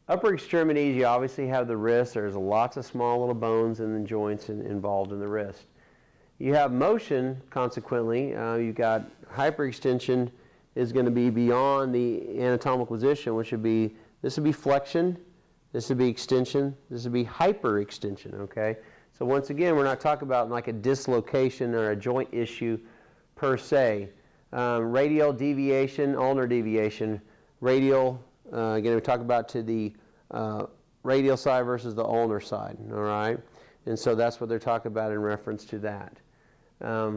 Upper extremities, you obviously have the wrist. There's lots of small little bones and joints involved in the wrist. You have motion, consequently. You've got hyperextension is going to be beyond the anatomical position, which would be, this would be flexion, this would be extension, this would be hyperextension, okay? So once again, we're not talking about like a dislocation or a joint issue per se. Radial deviation, ulnar deviation. Radial, again, we talk about to the radial side versus the ulnar side, all right? And so that's what they're talking about in reference to that.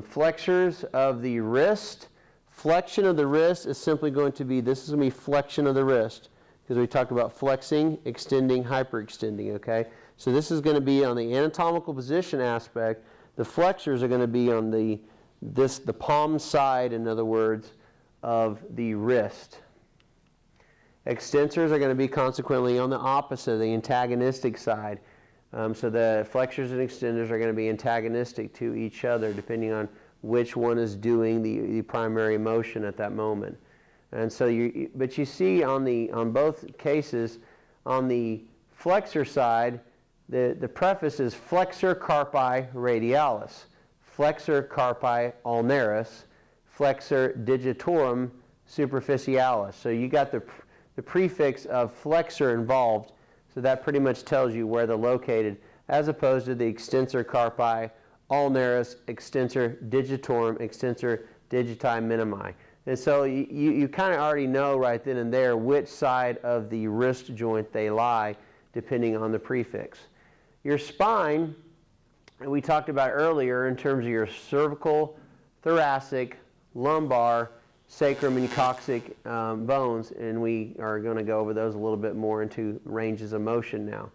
Flexors of the wrist. Flexion of the wrist is simply going to be, this is going to be flexion of the wrist, because we talked about flexing, extending, hyperextending, okay? So this is going to be on the anatomical position aspect. The flexors are going to be on the palm side, in other words, of the wrist. Extensors are going to be consequently on the opposite, the antagonistic side. So the flexors and extenders are going to be antagonistic to each other depending on which one is doing the primary motion at that moment. And so but you see on both cases, on the flexor side, the preface is flexor carpi radialis, flexor carpi ulnaris, flexor digitorum superficialis. So you got the prefix of flexor involved, so that pretty much tells you where they're located, as opposed to the extensor carpi ulnaris, extensor digitorum, extensor digiti minimi. And so you kind of already know right then and there which side of the wrist joint they lie, depending on the prefix. Your spine, we talked about earlier in terms of your cervical, thoracic, lumbar, sacrum, and coccyx bones, and we are going to go over those a little bit more into ranges of motion now.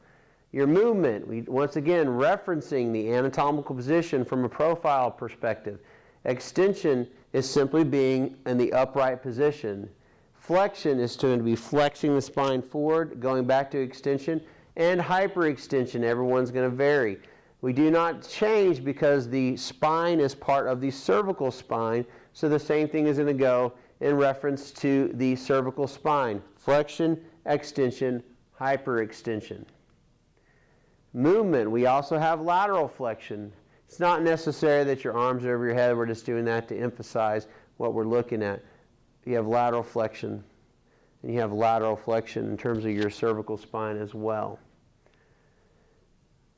Your movement, once again referencing the anatomical position from a profile perspective. Extension is simply being in the upright position. Flexion is going to be flexing the spine forward, going back to extension, and hyperextension. Everyone's going to vary. We do not change because the spine is part of the cervical spine, so the same thing is going to go in reference to the cervical spine. Flexion, extension, hyperextension. Movement, we also have lateral flexion. It's not necessary that your arms are over your head. We're just doing that to emphasize what we're looking at. You have lateral flexion, and you have lateral flexion in terms of your cervical spine as well.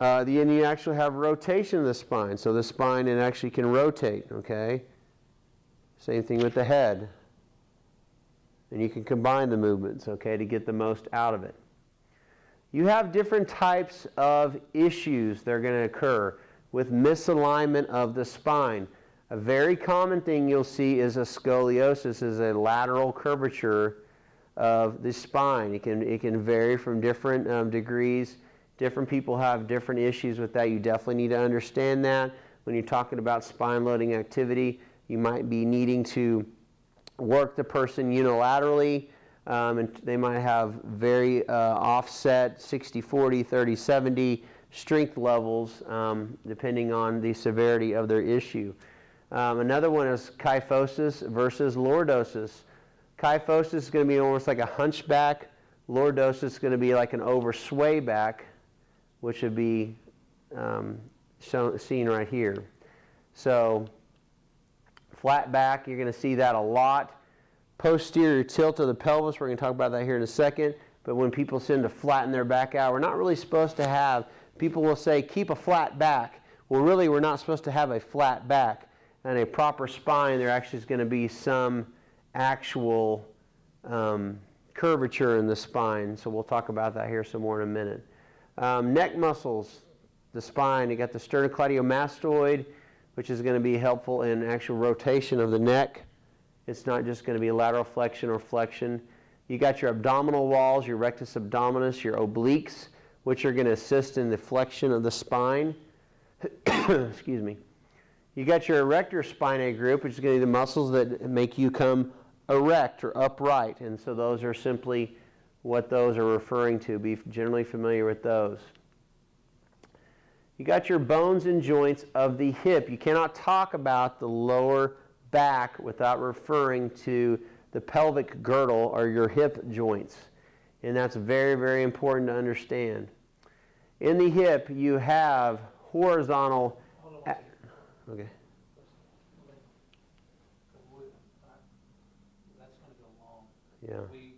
Then you actually have rotation of the spine. So the spine, it actually can rotate, okay? Same thing with the head. And you can combine the movements, okay, to get the most out of it. You have different types of issues that are going to occur with misalignment of the spine. A very common thing you'll see is a scoliosis, is a lateral curvature of the spine. It can vary from different degrees. Different people have different issues with that. You definitely need to understand that. When you're talking about spine loading activity, you might be needing to work the person unilaterally, and they might have very offset 60-40, 30-70 strength levels depending on the severity of their issue. Another one is kyphosis versus lordosis. Kyphosis is going to be almost like a hunchback. Lordosis is going to be like an oversway back, which would be seen right here. So flat back, you're going to see that a lot. Posterior tilt of the pelvis, we're going to talk about that here in a second. But when people tend to flatten their back out, we're not really supposed to have, people will say, keep a flat back. Well, really, we're not supposed to have a flat back. And a proper spine, there actually is going to be some actual curvature in the spine. So we'll talk about that here some more in a minute. Neck muscles, the spine, you got the sternocleidomastoid, which is going to be helpful in actual rotation of the neck. It's not just going to be lateral flexion or flexion. You got your abdominal walls, your rectus abdominis, your obliques, which are going to assist in the flexion of the spine. Excuse me. You got your erector spinae group, which is going to be the muscles that make you come erect or upright. And so those are simply what those are referring to. Be generally familiar with those. You got your bones and joints of the hip. You cannot talk about the lower back without referring to the pelvic girdle or your hip joints. And that's very, very important to understand. In the hip, you have horizontal. Hold on one second. Okay. That's going to go long. Yeah. We